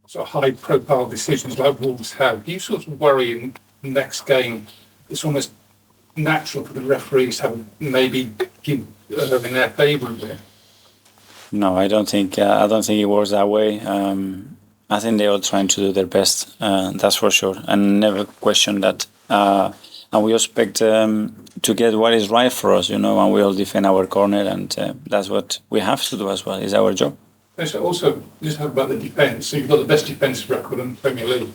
sort of high-profile decisions like Wolves have, do you sort of worry in the next game it's almost natural for the referees to have maybe give in their favour a bit? No, I don't think it works that way. I think they're all trying to do their best. That's for sure, and never question that. And we expect to get what is right for us, and we all defend our corner, and that's what we have to do as well. It's our job. Also, just talk about the defence. So you've got the best defensive record in the Premier League.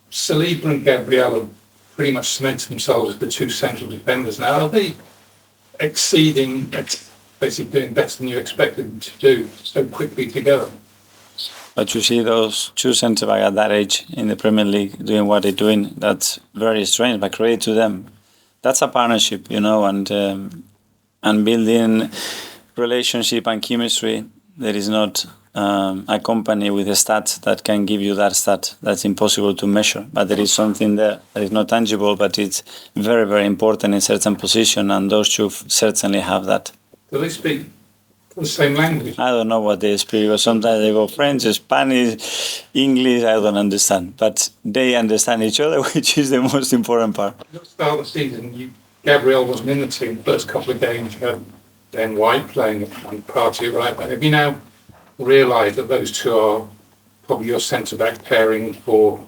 Saliba and Gabriel have pretty much cemented themselves as the two central defenders now. Are they exceeding, basically doing better than you expected them to do so quickly together? But you see those two centre-backs at that age in the Premier League doing what they're doing, that's very strange, but credit to them. That's a partnership, and building relationship and chemistry. There is not a company with a stat that can give you that stat. That's impossible to measure. But there is something there that is not tangible, but it's very, very important in certain position, and those two certainly have that. Do they speak the same language? I don't know what they speak, because sometimes they go French, Spanish, English, I don't understand. But they understand each other, which is the most important part. At the start of the season, Gabriel wasn't in the team. First couple of games, you had Ben White playing one party, right? But have you now realised that those two are probably your centre-back pairing for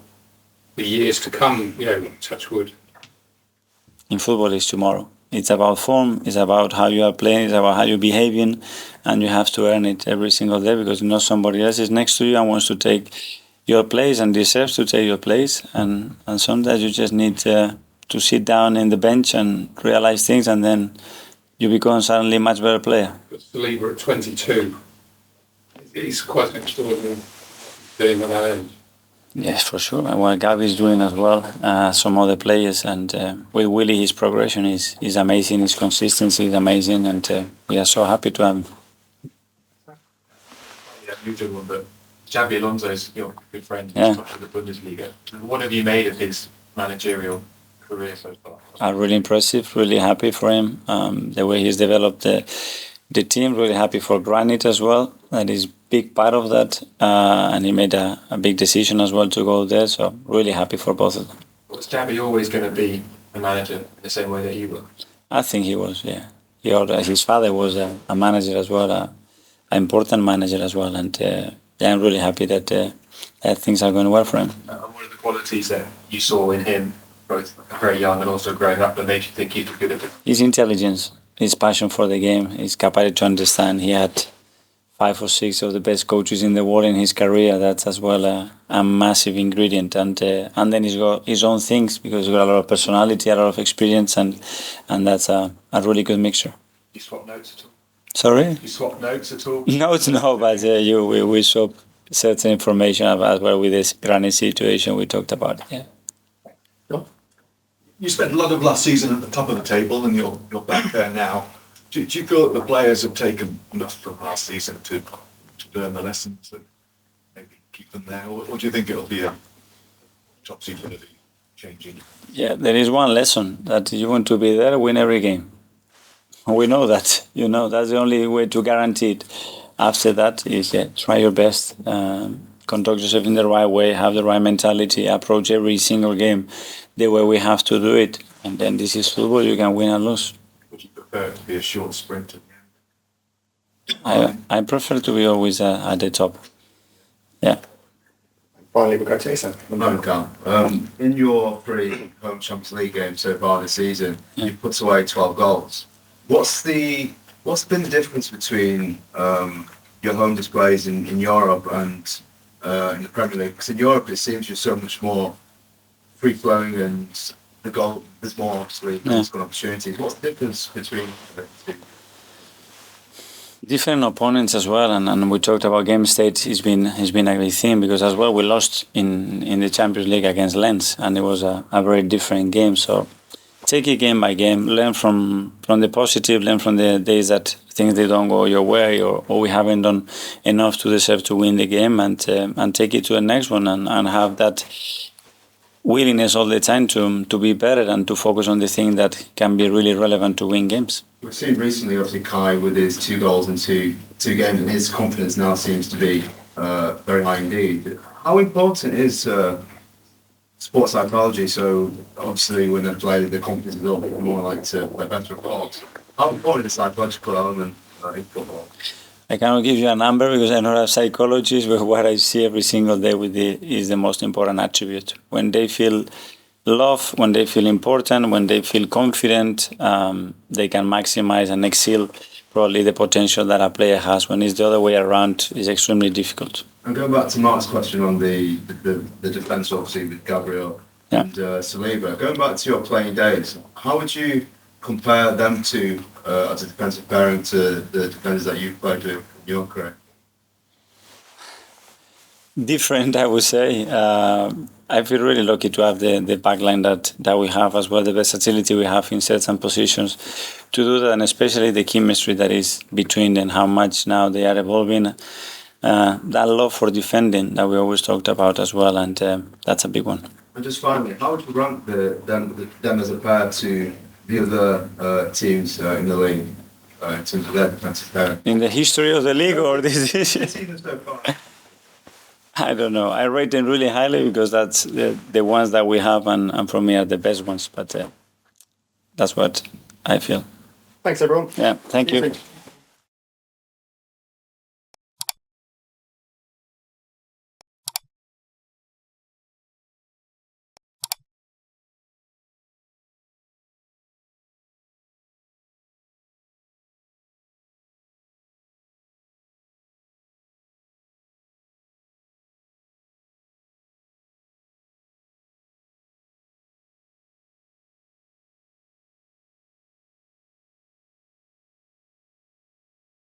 the years to come, touch wood? In football, it's tomorrow. It's about form, it's about how you are playing, it's about how you're behaving, and you have to earn it every single day, because somebody else is next to you and wants to take your place and deserves to take your place. And sometimes you just need to sit down in the bench and realize things, and then you become suddenly a much better player. Saliba at 22, he's quite an extraordinary thing at that age. Yes, for sure. And what Gavi is doing as well, some other players, and with Willie, his progression is amazing, his consistency is amazing, and we are so happy to have him. Yeah, you do one, but Xavi Alonso is your good friend. Yeah. He's top of the Bundesliga. What have you made of his managerial career so far? Really impressive, really happy for him. The way he's developed the team, really happy for Granit as well. That is big part of that, and he made a big decision as well to go there, so really happy for both of them. Was Xavi always going to be a manager in the same way that you were? I think he was, yeah. His father was a manager as well, an important manager as well, and I'm really happy that things are going well for him. What are the qualities that you saw in him, both very young and also growing up, that made you think he was good at it? His intelligence, his passion for the game, his capacity to understand. He had 5 or 6 of the best coaches in the world in his career. That's as well a massive ingredient. And then he's got his own things, because he's got a lot of personality, a lot of experience, and that's a really good mixture. You swap notes at all? Sorry? You swap notes at all? Notes, no, but we swap certain information about with this Granit situation we talked about. Yeah. You spent a lot of last season at the top of the table, and you're back there now. Do you feel that the players have taken enough from last season to learn the lessons and maybe keep them there, or do you think it'll be a topsy-turvy changing? Yeah, there is one lesson, that you want to be there, win every game. We know that, that's the only way to guarantee it. After that is try your best, conduct yourself in the right way, have the right mentality, approach every single game the way we have to do it. And then this is football, you can win and lose. Would you prefer to be a short sprint at the end? I prefer to be always at the top. Yeah. Finally, we'll go to Jason. In your 3 home Champions League games so far this season, you've put away 12 goals. What's been the difference between your home displays in Europe and in the Premier League? Because in Europe it seems you're so much more free-flowing, and there's more obviously goal opportunities. What's the difference between the two? Different opponents as well, and we talked about game state. It's been a great thing, because as well we lost in the Champions League against Lens, and it was a very different game. So take it game by game, learn from the positive, learn from the days that things they don't go your way, or we haven't done enough to deserve to win the game, and take it to the next one, and have that willingness all the time to be better and to focus on the thing that can be really relevant to win games. We've seen recently, obviously, Kai with his 2 goals in two games, and his confidence now seems to be very high indeed. how important is sports psychology? So obviously when they play, the confidence is a little bit more like to play better results. How important is the psychological element in football? I cannot give you a number because I'm not a psychologist, but what I see every single day is the most important attribute. When they feel love, when they feel important, when they feel confident, they can maximize and excel probably the potential that a player has. When it's the other way around, it's extremely difficult. And going back to Mark's question on the defence, obviously, with Gabriel and Saliba, going back to your playing days, how would you compare them to, as a defensive pairing, to the defenders that you've played with in your career? Different, I would say. I feel really lucky to have the backline that we have, as well the versatility we have in certain positions to do that, and especially the chemistry that is between them, how much now they are evolving. That love for defending that we always talked about as well, and that's a big one. And just finally, how would you rank them as a pair to the other teams in the league in terms of their defensive pairing? In the history of the league, or this is? Season so far. I don't know. I rate them really highly because that's the ones that we have, and for me are the best ones. But that's what I feel. Thanks, everyone. Yeah, thank See you you. soon.